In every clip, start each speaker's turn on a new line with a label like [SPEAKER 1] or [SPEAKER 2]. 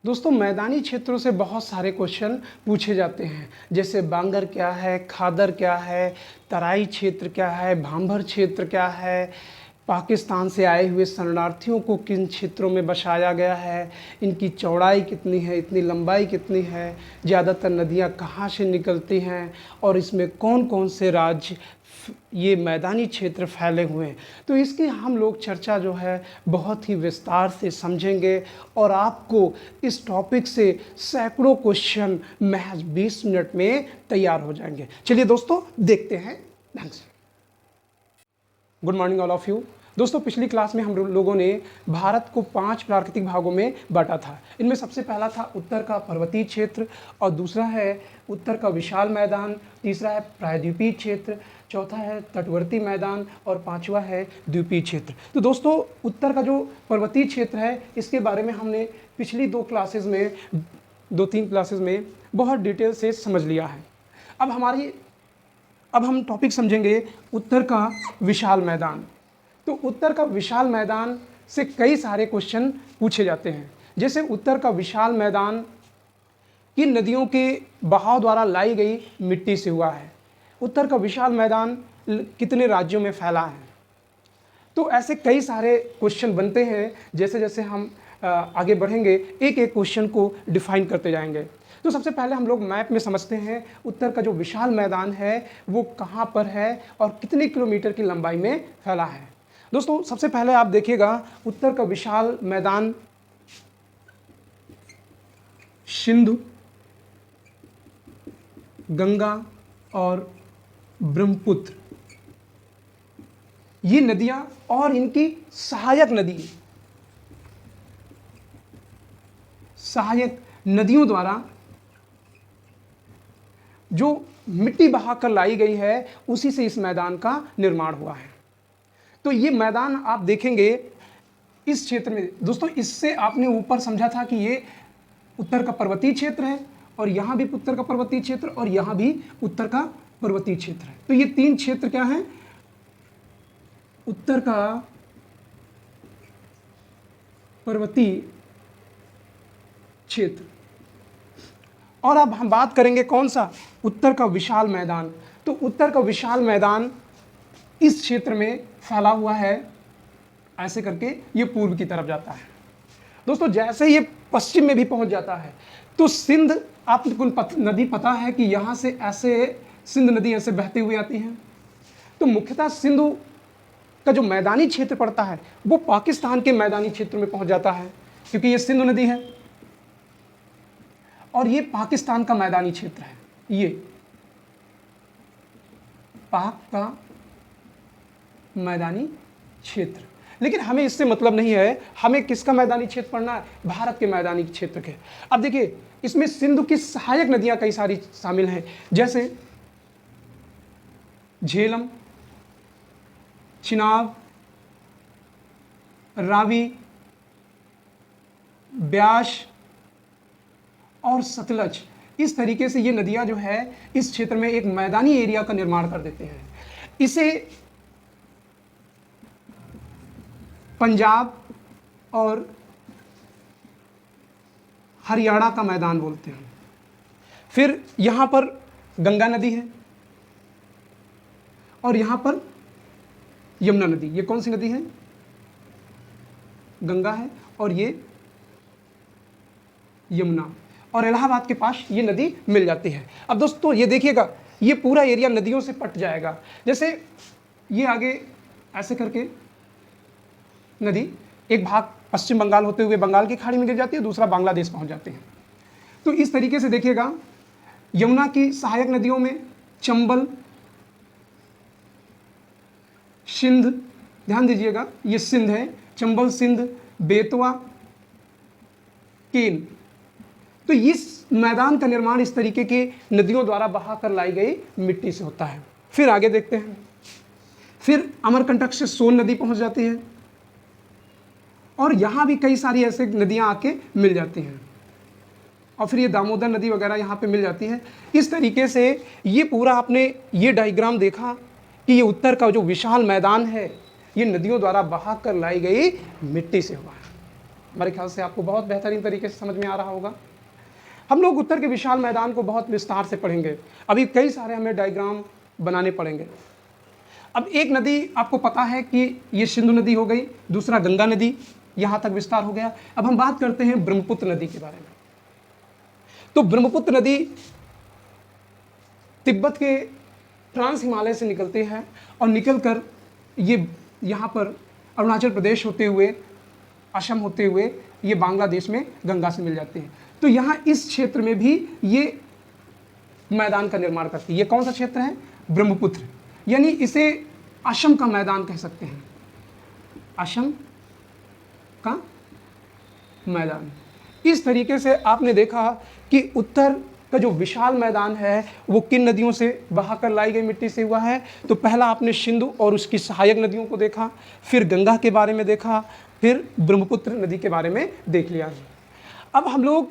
[SPEAKER 1] दोस्तों मैदानी क्षेत्रों से बहुत सारे क्वेश्चन पूछे जाते हैं, जैसे बांगर क्या है, खादर क्या है, तराई क्षेत्र क्या है, भांभर क्षेत्र क्या है, पाकिस्तान से आए हुए शरणार्थियों को किन क्षेत्रों में बसाया गया है, इनकी चौड़ाई कितनी है, इतनी लंबाई कितनी है, ज़्यादातर नदियाँ कहाँ से निकलती हैं और इसमें कौन कौन से राज्य ये मैदानी क्षेत्र फैले हुए हैं। तो इसकी हम लोग चर्चा जो है बहुत ही विस्तार से समझेंगे और आपको इस टॉपिक से सैकड़ों क्वेश्चन महज 20 मिनट में तैयार हो जाएंगे। चलिए दोस्तों देखते हैं ढंग से। Good morning all of you. दोस्तों पिछली क्लास में हम लोगों ने भारत को 5 प्राकृतिक भागों में बांटा था। इनमें सबसे पहला था उत्तर का पर्वतीय क्षेत्र, और दूसरा है उत्तर का विशाल मैदान, तीसरा है प्रायद्वीपीय क्षेत्र, चौथा है तटवर्ती मैदान और पांचवा है द्वीपीय क्षेत्र। तो दोस्तों उत्तर का जो पर्वतीय क्षेत्र है इसके बारे में हमने पिछली 2-3 क्लासेज में बहुत डिटेल से समझ लिया है। अब हम टॉपिक समझेंगे उत्तर का विशाल मैदान। तो उत्तर का विशाल मैदान से कई सारे क्वेश्चन पूछे जाते हैं, जैसे उत्तर का विशाल मैदान किन नदियों के बहाव द्वारा लाई गई मिट्टी से हुआ है, उत्तर का विशाल मैदान कितने राज्यों में फैला है। तो ऐसे कई सारे क्वेश्चन बनते हैं। जैसे जैसे हम आगे बढ़ेंगे एक एक क्वेश्चन को डिफाइन करते जाएंगे। तो सबसे पहले हम लोग मैप में समझते हैं उत्तर का जो विशाल मैदान है वो कहाँ पर है और कितने किलोमीटर की लंबाई में फैला है। दोस्तों सबसे पहले आप देखिएगा उत्तर का विशाल मैदान सिंधु, गंगा और ब्रह्मपुत्र ये नदियां और इनकी सहायक नदियों द्वारा जो मिट्टी बहाकर लाई गई है उसी से इस मैदान का निर्माण हुआ है। तो ये मैदान आप देखेंगे इस क्षेत्र में। दोस्तों इससे आपने ऊपर समझा था कि ये उत्तर का पर्वतीय क्षेत्र है और यहाँ भी उत्तर का पर्वतीय क्षेत्र और यहाँ भी उत्तर का पर्वतीय क्षेत्र है। तो ये 3 क्षेत्र क्या हैं? उत्तर का पर्वतीय क्षेत्र। और अब हम बात करेंगे कौन सा? उत्तर का विशाल मैदान। तो उत्तर का विशाल मैदान इस क्षेत्र में फैला हुआ है, ऐसे करके ये पूर्व की तरफ जाता है। दोस्तों जैसे ये पश्चिम में भी पहुंच जाता है तो सिंध, आपको नदी पता है कि यहाँ से ऐसे सिंध नदी ऐसे बहती हुई आती है। तो मुख्यतः सिंधु का जो मैदानी क्षेत्र पड़ता है वो पाकिस्तान के मैदानी क्षेत्र में पहुंच जाता है, क्योंकि ये सिंधु नदी है और ये पाकिस्तान का मैदानी क्षेत्र है। ये पाक का मैदानी क्षेत्र। लेकिन हमें इससे मतलब नहीं है, हमें किसका मैदानी क्षेत्र पढ़ना है? भारत के मैदानी क्षेत्र के। अब देखिए इसमें सिंधु की सहायक नदियां कई सारी शामिल हैं, जैसे झेलम, चिनाब, रावी, ब्यास और सतलज। इस तरीके से ये नदियां जो है इस क्षेत्र में एक मैदानी एरिया का निर्माण कर देते हैं। इसे पंजाब और हरियाणा का मैदान बोलते हैं। फिर यहाँ पर गंगा नदी है और यहाँ पर यमुना नदी। ये कौन सी नदी है? गंगा है और ये यमुना, और इलाहाबाद के पास ये नदी मिल जाती है। अब दोस्तों ये देखिएगा ये पूरा एरिया नदियों से पट जाएगा। जैसे ये आगे ऐसे करके नदी एक भाग पश्चिम बंगाल होते हुए बंगाल की खाड़ी में गिर जाती है, दूसरा बांग्लादेश पहुंच जाते हैं। तो इस तरीके से देखिएगा यमुना की सहायक नदियों में चंबल, सिंध, ध्यान दीजिएगा ये सिंध है, चंबल, सिंध, बेतवा, केन। तो इस मैदान का निर्माण इस तरीके के नदियों द्वारा बहा कर लाई गई मिट्टी से होता है। फिर आगे देखते हैं, फिर अमरकंटक से सोन नदी पहुंच जाती है और यहाँ भी कई सारी ऐसे नदियाँ आके मिल जाती हैं, और फिर ये दामोदर नदी वगैरह यहाँ पे मिल जाती है। इस तरीके से ये पूरा आपने ये डायग्राम देखा कि ये उत्तर का जो विशाल मैदान है ये नदियों द्वारा बहा कर लाई गई मिट्टी से हुआ है। हमारे ख्याल से आपको बहुत बेहतरीन तरीके से समझ में आ रहा होगा। हम लोग उत्तर के विशाल मैदान को बहुत विस्तार से पढ़ेंगे। अभी कई सारे हमें डायग्राम बनाने पड़ेंगे। अब एक नदी आपको पता है कि ये सिंधु नदी हो गई, दूसरा गंगा नदी, यहाँ तक विस्तार हो गया। अब हम बात करते हैं ब्रह्मपुत्र नदी के बारे में। तो ब्रह्मपुत्र नदी तिब्बत के ट्रांस हिमालय से निकलती है और निकलकर ये यहाँ पर अरुणाचल प्रदेश होते हुए, असम होते हुए ये बांग्लादेश में गंगा से मिल जाती है। तो यहाँ इस क्षेत्र में भी ये मैदान का निर्माण करती है। ये कौन सा क्षेत्र है? ब्रह्मपुत्र, यानी इसे असम का मैदान कह सकते हैं, असम का मैदान। इस तरीके से आपने देखा कि उत्तर का जो विशाल मैदान है वो किन नदियों से बहाकर लाई गई मिट्टी से हुआ है। तो पहला आपने सिंधु और उसकी सहायक नदियों को देखा, फिर गंगा के बारे में देखा, फिर ब्रह्मपुत्र नदी के बारे में देख लिया। अब हम लोग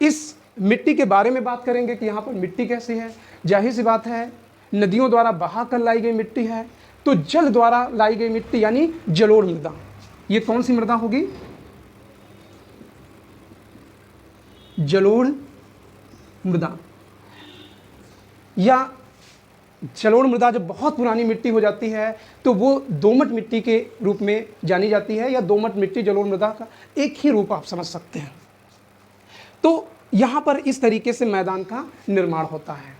[SPEAKER 1] इस मिट्टी के बारे में बात करेंगे कि यहाँ पर मिट्टी कैसी है। जाहिर सी बात है, नदियों द्वारा बहाकर लाई गई मिट्टी है, तो जल द्वारा लाई गई मिट्टी यानी जलोढ़ मृदा। ये कौन सी मृदा होगी? जलोढ़ मृदा। या जलोढ़ मृदा जब बहुत पुरानी मिट्टी हो जाती है तो वो दोमट मिट्टी के रूप में जानी जाती है, या दोमट मिट्टी जलोढ़ मृदा का एक ही रूप आप समझ सकते हैं। तो यहाँ पर इस तरीके से मैदान का निर्माण होता है।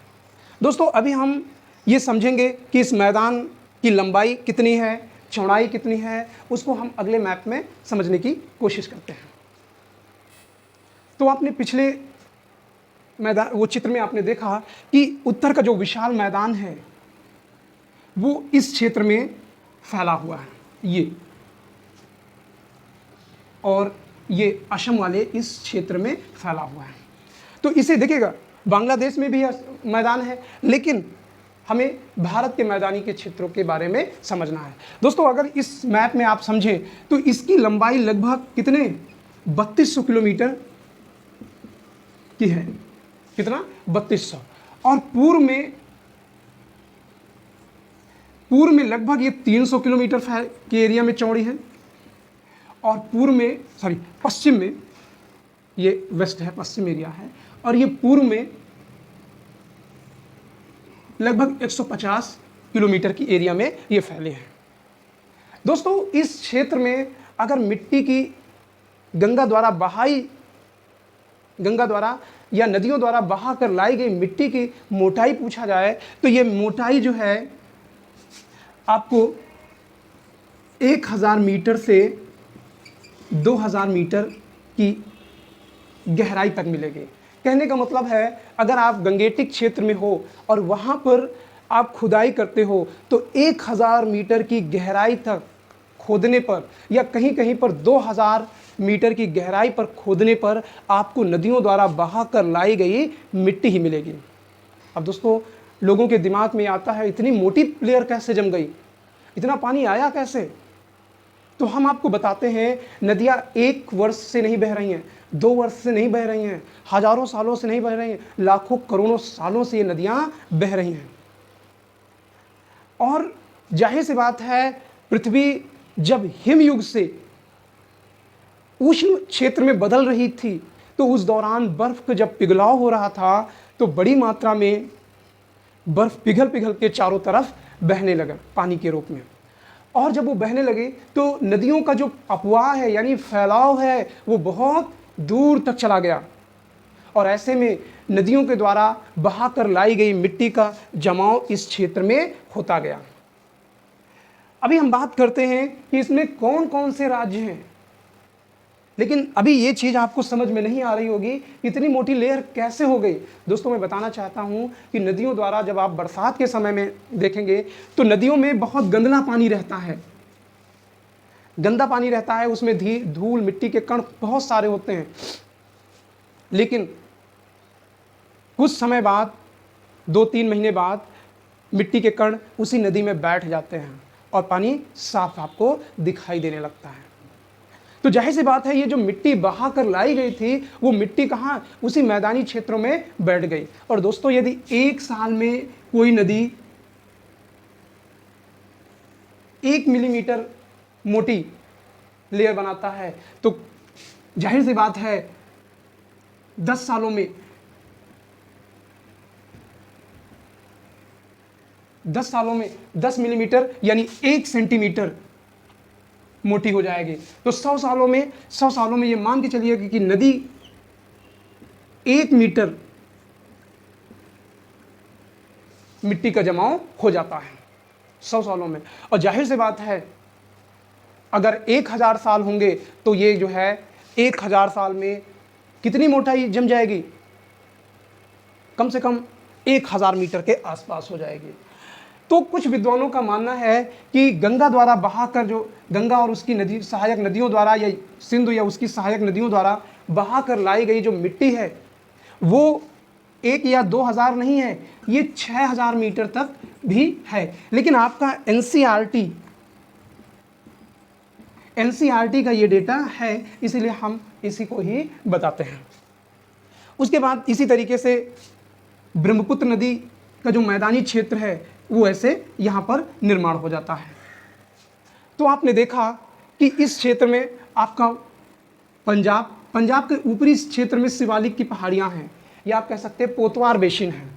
[SPEAKER 1] दोस्तों, अभी हम ये समझेंगे कि इस मैदान की लंबाई कितनी है, चौड़ाई कितनी है, उसको हम अगले मैप में समझने की कोशिश करते हैं। तो आपने पिछले मैदान, वो चित्र में आपने देखा कि उत्तर का जो विशाल मैदान है वो इस क्षेत्र में फैला हुआ है, ये, और ये असम वाले इस क्षेत्र में फैला हुआ है। तो इसे देखिएगा, बांग्लादेश में भी मैदान है, लेकिन हमें भारत के मैदानी के क्षेत्रों के बारे में समझना है। दोस्तों, अगर इस मैप में आप समझें तो इसकी लंबाई लगभग कितने 3200 किलोमीटर की है। कितना? 3200। और पूर्व में लगभग ये 300 किलोमीटर के एरिया में चौड़ी है, और पश्चिम में, ये वेस्ट है, पश्चिम एरिया है, और ये पूर्व में लगभग 150 किलोमीटर की एरिया में ये फैले हैं। दोस्तों, इस क्षेत्र में अगर मिट्टी की गंगा द्वारा या नदियों द्वारा बहा कर लाई गई मिट्टी की मोटाई पूछा जाए तो ये मोटाई जो है आपको 1000 मीटर से 2000 मीटर की गहराई तक मिलेगी। कहने का मतलब है, अगर आप गंगेटिक क्षेत्र में हो और वहाँ पर आप खुदाई करते हो तो 1000 मीटर की गहराई तक खोदने पर, या कहीं कहीं पर 2000 मीटर की गहराई पर खोदने पर आपको नदियों द्वारा बहा कर लाई गई मिट्टी ही मिलेगी। अब दोस्तों, लोगों के दिमाग में आता है, इतनी मोटी लेयर कैसे जम गई, इतना पानी आया कैसे? तो हम आपको बताते हैं, नदियाँ 1 वर्ष से नहीं बह रही हैं, 2 वर्ष से नहीं बह रही हैं, हजारों सालों से नहीं बह रही हैं, लाखों करोड़ों सालों से ये नदियाँ बह रही हैं। और जाहिर सी बात है, पृथ्वी जब हिमयुग से उष्ण क्षेत्र में बदल रही थी तो उस दौरान बर्फ का जब पिघलाव हो रहा था तो बड़ी मात्रा में बर्फ पिघल के चारों तरफ बहने लगा पानी के रूप में। और जब वो बहने लगे तो नदियों का जो अपवाह है, यानी फैलाव है, वो बहुत दूर तक चला गया, और ऐसे में नदियों के द्वारा बहा कर लाई गई मिट्टी का जमाव इस क्षेत्र में होता गया। अभी हम बात करते हैं कि इसमें कौन कौन से राज्य हैं, लेकिन अभी ये चीज़ आपको समझ में नहीं आ रही होगी, इतनी मोटी लेयर कैसे हो गई। दोस्तों, मैं बताना चाहता हूँ कि नदियों द्वारा जब आप बरसात के समय में देखेंगे तो नदियों में बहुत गंदला पानी रहता है, गंदा पानी रहता है, उसमें धूल मिट्टी के कण बहुत सारे होते हैं, लेकिन कुछ समय बाद, 2-3 महीने बाद मिट्टी के कण उसी नदी में बैठ जाते हैं और पानी साफ आपको दिखाई देने लगता है। तो जाहिर सी बात है, ये जो मिट्टी बहा कर लाई गई थी वो मिट्टी कहाँ? उसी मैदानी क्षेत्रों में बैठ गई। और दोस्तों, यदि 1 साल में कोई नदी 1 मिलीमीटर मोटी लेयर बनाता है तो जाहिर सी बात है 10 सालों में 10 मिलीमीटर यानी 1 सेंटीमीटर मोटी हो जाएगी। तो 100 सालों में ये मान के चलिए कि नदी 1 मीटर मिट्टी का जमाव हो जाता है 100 सालों में। और जाहिर सी बात है अगर 1000 साल होंगे तो ये जो है 1000 साल में कितनी मोटाई जम जाएगी, कम से कम 1000 मीटर के आसपास हो जाएगी। तो कुछ विद्वानों का मानना है कि गंगा द्वारा बहाकर, जो गंगा और उसकी नदी सहायक नदियों द्वारा या सिंधु या उसकी सहायक नदियों द्वारा बहाकर लाई गई जो मिट्टी है वो 1 या 2000 नहीं है, ये 6000 मीटर तक भी है। लेकिन आपका एनसीईआरटी का ये डेटा है, इसीलिए हम इसी को ही बताते हैं। उसके बाद इसी तरीके से ब्रह्मपुत्र नदी का जो मैदानी क्षेत्र है वो ऐसे यहाँ पर निर्माण हो जाता है। तो आपने देखा कि इस क्षेत्र में आपका पंजाब के ऊपरी क्षेत्र में शिवालिक की पहाड़ियाँ हैं, या आप कह सकते हैं पोतवार बेसिन है।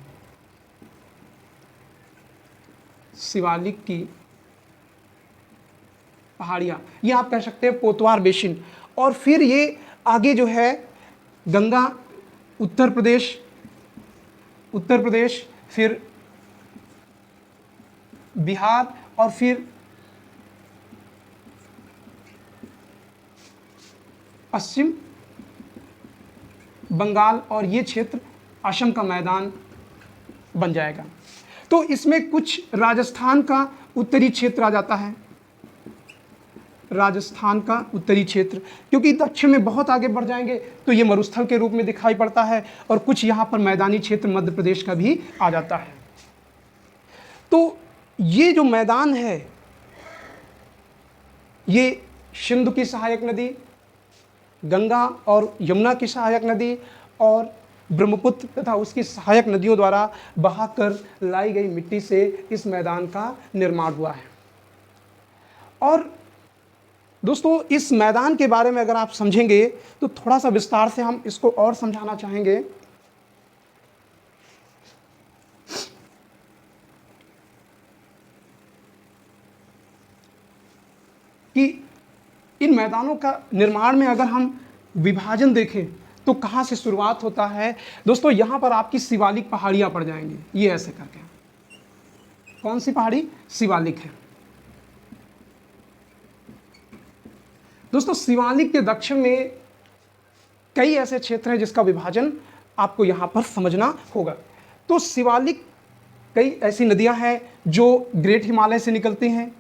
[SPEAKER 1] शिवालिक की पहाड़ियाँ, ये आप कह सकते हैं पोतवार बेसिन। और फिर ये आगे जो है गंगा उत्तर प्रदेश, फिर बिहार और फिर पश्चिम बंगाल, और ये क्षेत्र असम का मैदान बन जाएगा। तो इसमें कुछ राजस्थान का उत्तरी क्षेत्र आ जाता है, राजस्थान का उत्तरी क्षेत्र, क्योंकि दक्षिण में बहुत आगे बढ़ जाएंगे तो ये मरुस्थल के रूप में दिखाई पड़ता है। और कुछ यहाँ पर मैदानी क्षेत्र मध्य प्रदेश का भी आ जाता है। तो ये जो मैदान है ये सिंधु की सहायक नदी, गंगा और यमुना की सहायक नदी और ब्रह्मपुत्र तथा उसकी सहायक नदियों द्वारा बहाकर लाई गई मिट्टी से इस मैदान का निर्माण हुआ है। और दोस्तों इस मैदान के बारे में अगर आप समझेंगे तो थोड़ा सा विस्तार से हम इसको और समझाना चाहेंगे कि इन मैदानों का निर्माण में अगर हम विभाजन देखें तो कहाँ से शुरुआत होता है। दोस्तों यहाँ पर आपकी शिवालिक पहाड़ियाँ पड़ जाएंगी, ये ऐसे करके। कौन सी पहाड़ी? शिवालिक है। दोस्तों शिवालिक के दक्षिण में कई ऐसे क्षेत्र हैं जिसका विभाजन आपको यहाँ पर समझना होगा। तो शिवालिक कई ऐसी नदियाँ हैं जो ग्रेट हिमालय से निकलती हैं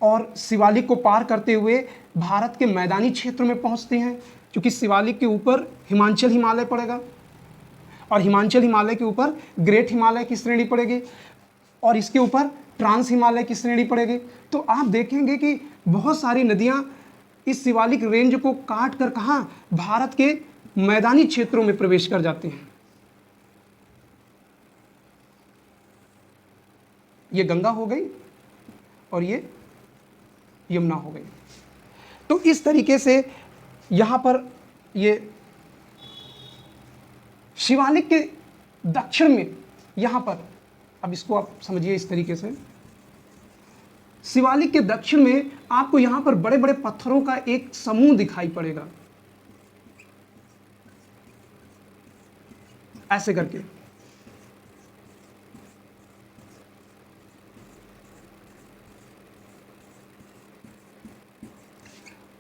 [SPEAKER 1] और शिवालिक को पार करते हुए भारत के मैदानी क्षेत्र में पहुँचती हैं, क्योंकि शिवालिक के ऊपर हिमाचल हिमालय पड़ेगा और हिमाचल हिमालय के ऊपर ग्रेट हिमालय की श्रेणी पड़ेगी और इसके ऊपर ट्रांस हिमालय की श्रेणी पड़ेगी। तो आप देखेंगे कि बहुत सारी नदियाँ इस शिवालिक रेंज को काट कर कहाँ भारत के मैदानी क्षेत्रों में प्रवेश कर जाती हैं। ये गंगा हो गई और ये यमुना हो गई। तो इस तरीके से यहाँ पर ये शिवालिक के दक्षिण में यहाँ पर, अब इसको आप समझिए इस तरीके से, शिवालिक के दक्षिण में आपको यहाँ पर बड़े बड़े पत्थरों का एक समूह दिखाई पड़ेगा, ऐसे करके।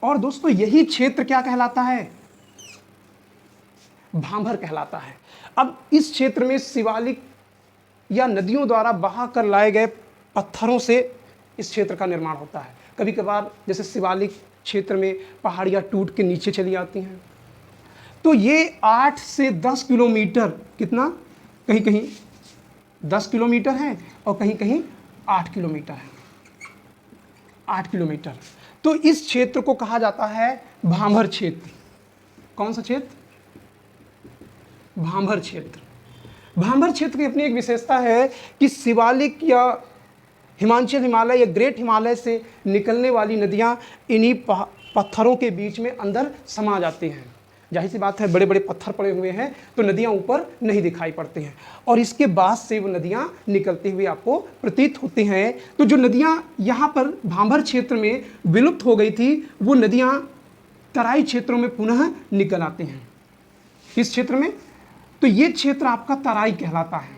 [SPEAKER 1] और दोस्तों यही क्षेत्र क्या कहलाता है? भांभर कहलाता है। अब इस क्षेत्र में शिवालिक या नदियों द्वारा बहा कर लाए गए पत्थरों से इस क्षेत्र का निर्माण होता है। कभी कभार जैसे शिवालिक क्षेत्र में पहाड़ियाँ टूट के नीचे चली आती हैं, तो ये 8 से 10 किलोमीटर, कितना, कहीं कहीं 10 किलोमीटर है और कहीं कहीं 8 किलोमीटर है, 8 किलोमीटर। तो इस क्षेत्र को कहा जाता है भांभर क्षेत्र। कौन सा क्षेत्र? भांभर क्षेत्र। भांभर क्षेत्र की अपनी एक विशेषता है कि शिवालिक या हिमाचल हिमालय या ग्रेट हिमालय से निकलने वाली नदियां इन्हीं पत्थरों के बीच में अंदर समा जाती हैं। जाहिर सी बात है, बड़े बड़े पत्थर पड़े हुए हैं तो नदियाँ ऊपर नहीं दिखाई पड़ती हैं, और इसके बाद से वो नदियाँ निकलती हुई आपको प्रतीत होती हैं। तो जो नदियाँ यहाँ पर भांभर क्षेत्र में विलुप्त हो गई थी, वो नदियाँ तराई क्षेत्रों में पुनः निकल आती हैं। इस क्षेत्र में, तो ये क्षेत्र आपका तराई कहलाता है।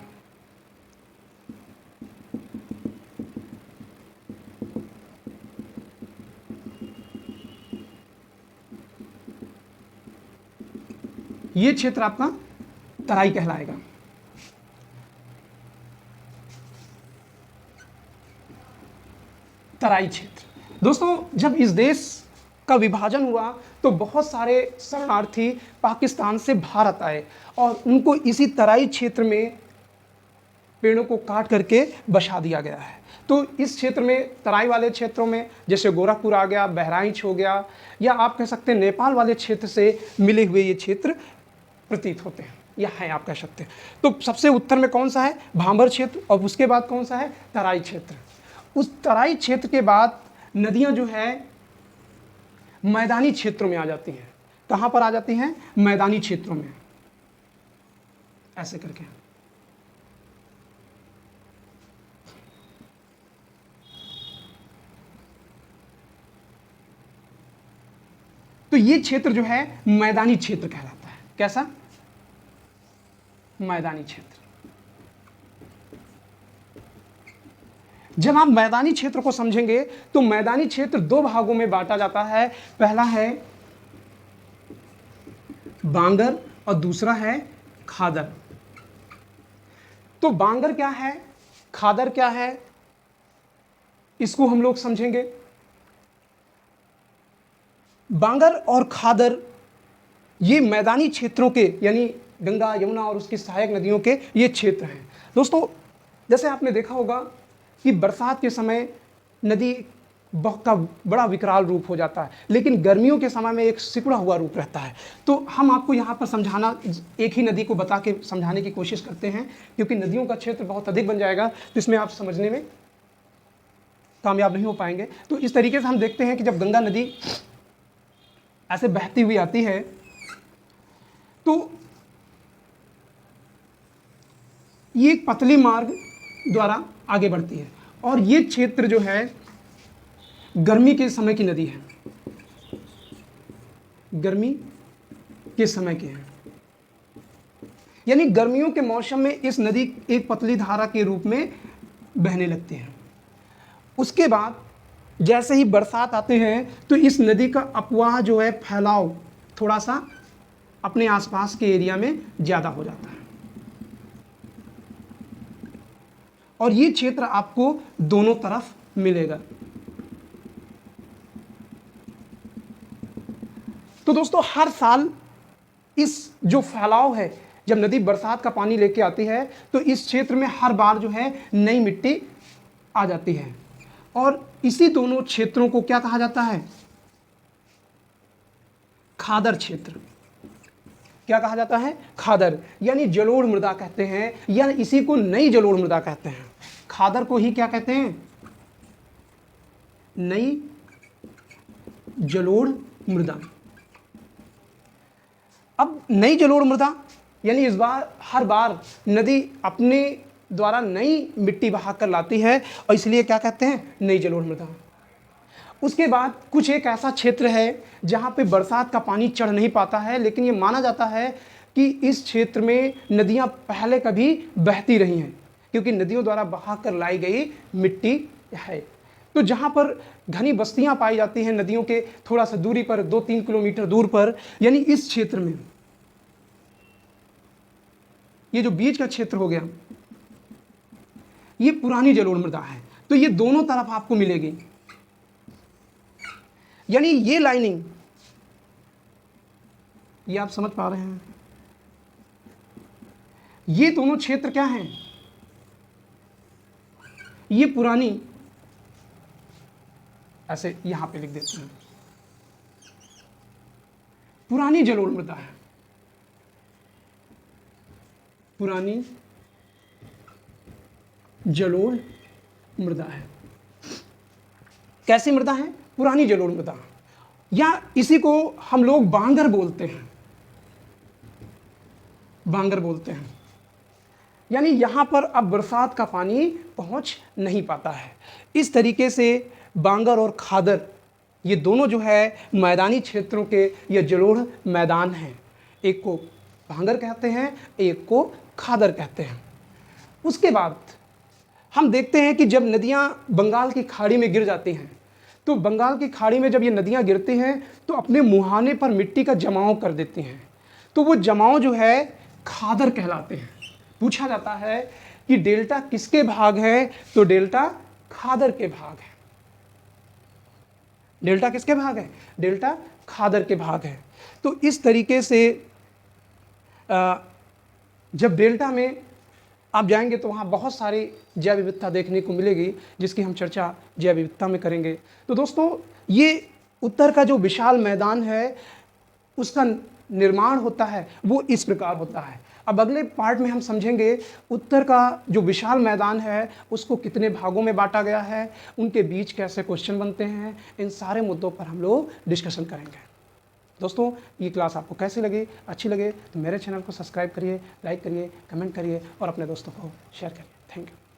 [SPEAKER 1] ये क्षेत्र आपका तराई कहलाएगा। तराई क्षेत्र। दोस्तों, जब इस देश का विभाजन हुआ तो बहुत सारे शरणार्थी पाकिस्तान से भारत आए और उनको इसी तराई क्षेत्र में पेड़ों को काट करके बसा दिया गया है। तो इस क्षेत्र में, तराई वाले क्षेत्रों में, जैसे गोरखपुर आ गया, बहराइच हो गया, या आप कह सकते हैं नेपाल वाले क्षेत्र से मिले हुए ये क्षेत्र प्रतीत होते हैं, या है आप कह सकते हैं। तो सबसे उत्तर में कौन सा है? भांभर क्षेत्र, और उसके बाद कौन सा है? तराई क्षेत्र। उस तराई क्षेत्र के बाद नदियां जो है मैदानी क्षेत्रों में आ जाती हैं। कहां पर आ जाती हैं? मैदानी क्षेत्रों में, ऐसे करके। तो ये क्षेत्र जो है मैदानी क्षेत्र कहलाता है। कैसा? मैदानी क्षेत्र। जब आप मैदानी क्षेत्र को समझेंगे तो मैदानी क्षेत्र दो भागों में बांटा जाता है। पहला है बांगर और दूसरा है खादर। तो बांगर क्या है, खादर क्या है, इसको हम लोग समझेंगे। बांगर और खादर ये मैदानी क्षेत्रों के, यानी गंगा, यमुना और उसकी सहायक नदियों के ये क्षेत्र हैं। दोस्तों, जैसे आपने देखा होगा कि बरसात के समय नदी का बड़ा विकराल रूप हो जाता है, लेकिन गर्मियों के समय में एक सिकुड़ा हुआ रूप रहता है। तो हम आपको यहाँ पर समझाना, एक ही नदी को बता के समझाने की कोशिश करते हैं, क्योंकि नदियों का क्षेत्र बहुत अधिक बन जाएगा तो इसमें आप समझने में कामयाब नहीं हो पाएंगे। तो इस तरीके से हम देखते हैं कि जब गंगा नदी ऐसे बहती हुई आती है तो ये एक पतली मार्ग द्वारा आगे बढ़ती है, और ये क्षेत्र जो है गर्मी के समय की नदी है, गर्मी के समय की है। यानी गर्मियों के मौसम में इस नदी एक पतली धारा के रूप में बहने लगती है। उसके बाद जैसे ही बरसात आते हैं तो इस नदी का अपवाह जो है, फैलाव थोड़ा सा अपने आसपास के एरिया में ज़्यादा हो जाता है, और ये क्षेत्र आपको दोनों तरफ मिलेगा। तो दोस्तों, हर साल इस जो फैलाव है, जब नदी बरसात का पानी लेके आती है तो इस क्षेत्र में हर बार जो है नई मिट्टी आ जाती है, और इसी दोनों क्षेत्रों को क्या कहा जाता है? खादर क्षेत्र। क्या कहा जाता है? खादर, यानी जलोढ़ मृदा कहते हैं, या इसी को नई जलोढ़ मृदा कहते हैं। खादर को ही क्या कहते हैं? नई जलोढ़ मृदा। अब नई जलोढ़ मृदा यानी इस बार हर बार नदी अपने द्वारा नई मिट्टी बहा कर लाती है, और इसलिए क्या कहते हैं? नई जलोढ़ मृदा। उसके बाद कुछ एक ऐसा क्षेत्र है जहाँ पे बरसात का पानी चढ़ नहीं पाता है, लेकिन ये माना जाता है कि इस क्षेत्र में नदियाँ पहले कभी बहती रही हैं, क्योंकि नदियों द्वारा बहा कर लाई गई मिट्टी है। तो जहाँ पर घनी बस्तियाँ पाई जाती हैं नदियों के थोड़ा सा दूरी पर, 2-3 किलोमीटर दूर पर, यानी इस क्षेत्र में, ये जो बीच का क्षेत्र हो गया, ये पुरानी जलोढ़ मृदा है। तो ये दोनों तरफ आपको मिलेगी, यानी ये लाइनिंग, ये आप समझ पा रहे हैं, ये दोनों क्षेत्र क्या हैं? ये पुरानी, ऐसे यहां पे लिख देते हैं, पुरानी जलोढ़ मृदा है, पुरानी जलोढ़ मृदा है। कैसी मृदा है? पुरानी जलोढ़ मृदा। या इसी को हम लोग बांगर बोलते हैं, बांगर बोलते हैं। यानी यहाँ पर अब बरसात का पानी पहुँच नहीं पाता है। इस तरीके से बांगर और खादर ये दोनों जो है मैदानी क्षेत्रों के ये जलोढ़ मैदान हैं। एक को बांगर कहते हैं, एक को खादर कहते हैं। उसके बाद हम देखते हैं कि जब नदियाँ बंगाल की खाड़ी में गिर जाती हैं, तो बंगाल की खाड़ी में जब ये नदियाँ गिरती हैं तो अपने मुहाने पर मिट्टी का जमाव कर देती हैं, तो वो जमाव जो है खादर कहलाते हैं। पूछा जाता है कि डेल्टा किसके भाग है, तो डेल्टा खादर के भाग है। डेल्टा किसके भाग है? डेल्टा खादर के भाग है। तो इस तरीके से जब डेल्टा में आप जाएंगे तो वहाँ बहुत सारी जैव विविधता देखने को मिलेगी, जिसकी हम चर्चा जैव विविधता में करेंगे। तो दोस्तों, ये उत्तर का जो विशाल मैदान है उसका निर्माण होता है वो इस प्रकार होता है। अब अगले पार्ट में हम समझेंगे उत्तर का जो विशाल मैदान है उसको कितने भागों में बांटा गया है, उनके बीच कैसे क्वेश्चन बनते हैं, इन सारे मुद्दों पर हम लोग डिस्कशन करेंगे। दोस्तों, ये क्लास आपको कैसी लगी? अच्छी लगे तो मेरे चैनल को सब्सक्राइब करिए, लाइक करिए, कमेंट करिए और अपने दोस्तों को शेयर करिए। Thank you.